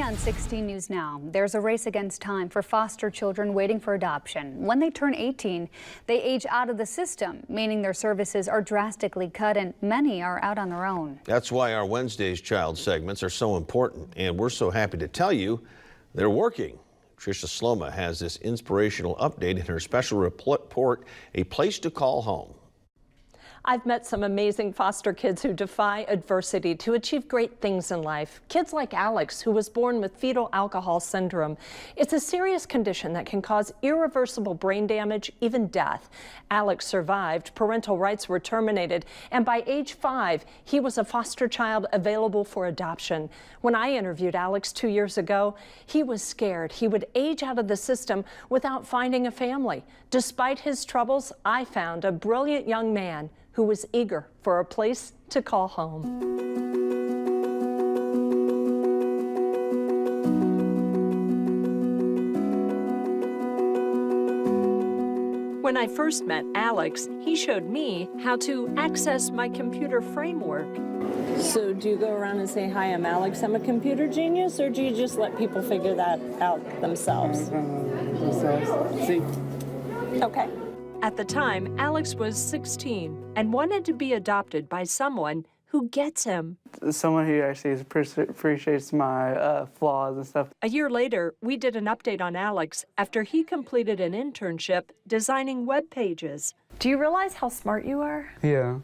on 16 News Now. There's a race against time for foster children waiting for adoption. When they turn 18, they age out of the system, meaning their services are drastically cut and many are out on their own. That's why our Wednesday's child segments are so important, and we're so happy to tell you they're working. Tricia Sloma has this inspirational update in her special report, A Place to Call Home. I've met some amazing foster kids who defy adversity to achieve great things in life. Kids like Alex, who was born with fetal alcohol syndrome. It's a serious condition that can cause irreversible brain damage, even death. Alex survived, parental rights were terminated, and by age 5, he was a foster child available for adoption. When I interviewed Alex 2 years ago, he was scared he would age out of the system without finding a family. Despite his troubles, I found a brilliant young man who was eager for a place to call home. When I first met Alex, he showed me how to access my computer framework. So do you go around and say, "Hi, I'm Alex, I'm a computer genius," or do you just let people figure that out themselves? See. Okay. At the time, Alex was 16 and wanted to be adopted by someone who gets him. Someone who actually appreciates my flaws and stuff. A year later, we did an update on Alex after he completed an internship designing web pages. Do you realize how smart you are? Yeah.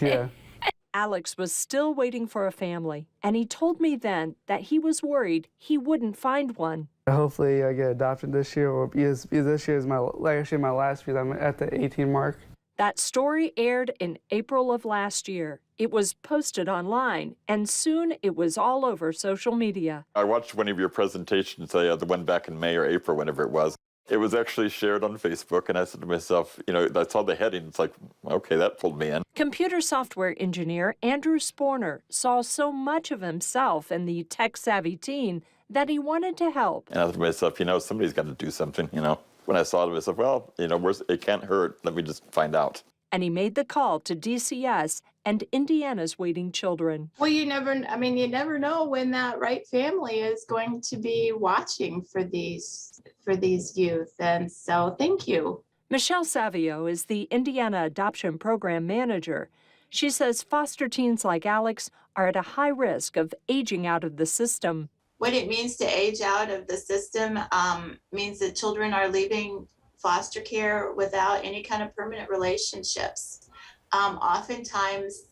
Yeah. Alex was still waiting for a family, and he told me then that he was worried he wouldn't find one. Hopefully I get adopted this year, or because this year is actually my last because I'm at the 18 mark. That story aired in April of last year. It was posted online, and soon it was all over social media. I watched one of your presentations, the one back in May or April, whenever it was. It was actually shared on Facebook, and I said to myself, I saw the heading, it's like, okay, that pulled me in. Computer software engineer Andrew Sporner saw so much of himself in the tech-savvy teen that he wanted to help. And I thought to myself, somebody's got to do something, When I saw it, I said, well, it can't hurt. Let me just find out. And he made the call to DCS and Indiana's Waiting Children. Well, you never know when that right family is going to be watching for these youth. And so thank you. Michelle Savio is the Indiana Adoption Program Manager. She says foster teens like Alex are at a high risk of aging out of the system. What it means to age out of the system means that children are leaving foster care without any kind of permanent relationships. Oftentimes,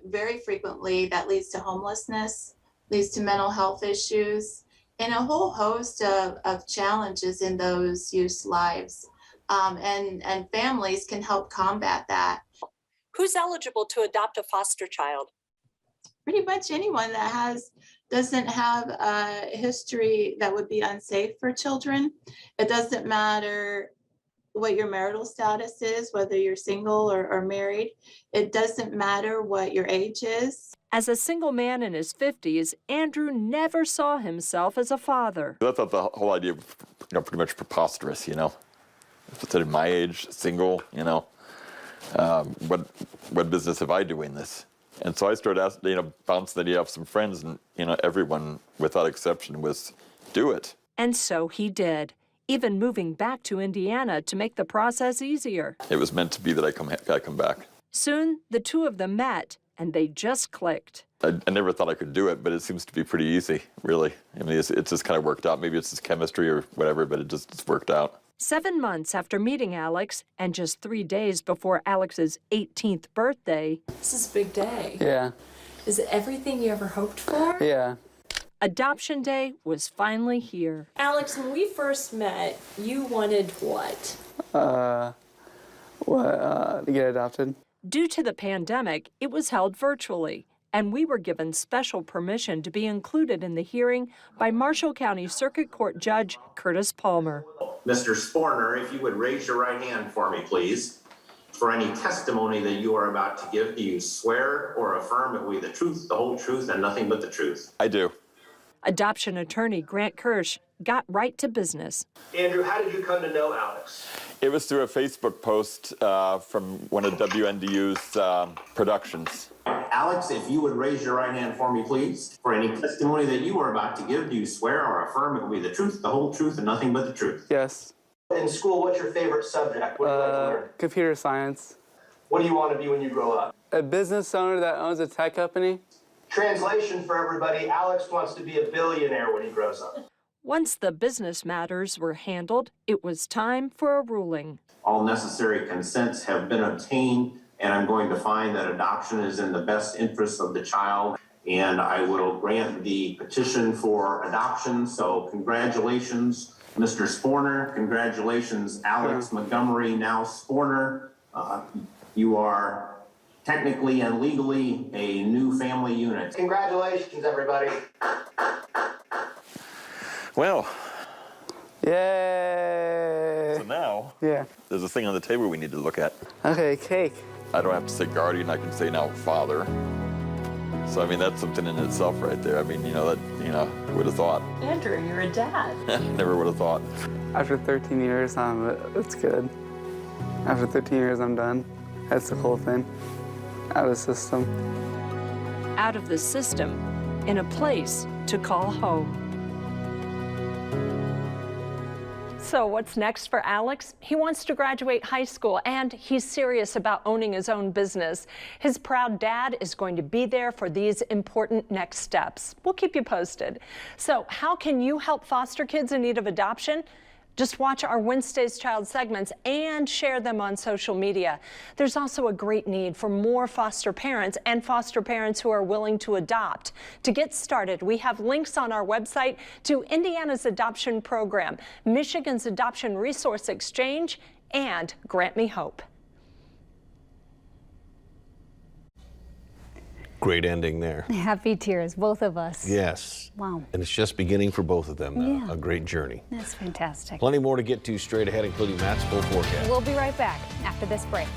very frequently, that leads to homelessness, leads to mental health issues, and a whole host of challenges in those youth's lives. And families can help combat that. Who's eligible to adopt a foster child? Pretty much anyone that doesn't have a history that would be unsafe for children. It doesn't matter what your marital status is, whether you're single or married. It doesn't matter what your age is. As a single man in his 50s, Andrew never saw himself as a father. I thought the whole idea was pretty much preposterous, If it's at my age, single, what business have I doing this? And so I started asking, bouncing the idea off some friends, and, everyone, without exception, was do it. And so he did, even moving back to Indiana to make the process easier. It was meant to be that I come back. Soon, the two of them met, and they just clicked. I never thought I could do it, but it seems to be pretty easy, really. I mean, it just kind of worked out. Maybe it's just chemistry or whatever, but it's worked out. 7 months after meeting Alex, and just 3 days before Alex's 18th birthday. This is a big day. Yeah. Is it everything you ever hoped for? Yeah. Adoption day was finally here. Alex, when we first met, you wanted what? To get adopted. Due to the pandemic, it was held virtually, and we were given special permission to be included in the hearing by Marshall County Circuit Court Judge Curtis Palmer. Mr. Sporner, if you would raise your right hand for me, please. For any testimony that you are about to give, do you swear or affirm it will be the truth, the whole truth, and nothing but the truth? I do. Adoption attorney Grant Kirsch got right to business. Andrew, how did you come to know Alex? It was through a Facebook post from one of WNDU's productions. Alex, if you would raise your right hand for me, please. For any testimony that you are about to give, do you swear or affirm it will be the truth, the whole truth, and nothing but the truth? Yes. In school, what's your favorite subject? What do you like to learn? Computer science. What do you want to be when you grow up? A business owner that owns a tech company. Translation for everybody, Alex wants to be a billionaire when he grows up. Once the business matters were handled, it was time for a ruling. All necessary consents have been obtained, and I'm going to find that adoption is in the best interest of the child, and I will grant the petition for adoption. So congratulations, Mr. Sporner. Congratulations, Alex Montgomery, now Sporner. You are technically and legally a new family unit. Congratulations, everybody. Well, Yay! so now Yeah. there's a thing on the table we need to look at. Okay, cake. I don't have to say guardian, I can say now father. So, I mean, that's something in itself right there. I mean, who would have thought? Andrew, you're a dad. Never would have thought. After 13 years, it's good. After 13 years, I'm done. That's the cool thing. Out of the system. Out of the system, in a place to call home. So what's next for Alex? He wants to graduate high school, and he's serious about owning his own business. His proud dad is going to be there for these important next steps. We'll keep you posted. So how can you help foster kids in need of adoption? Just watch our Wednesday's Child segments and share them on social media. There's also a great need for more foster parents and foster parents who are willing to adopt. To get started, we have links on our website to Indiana's adoption program, Michigan's Adoption Resource Exchange, and Grant Me Hope. Great ending there. Happy tears, both of us. Yes. Wow. And it's just beginning for both of them now. Yeah. A great journey. That's fantastic. Plenty more to get to straight ahead, including Matt's full forecast. We'll be right back after this break.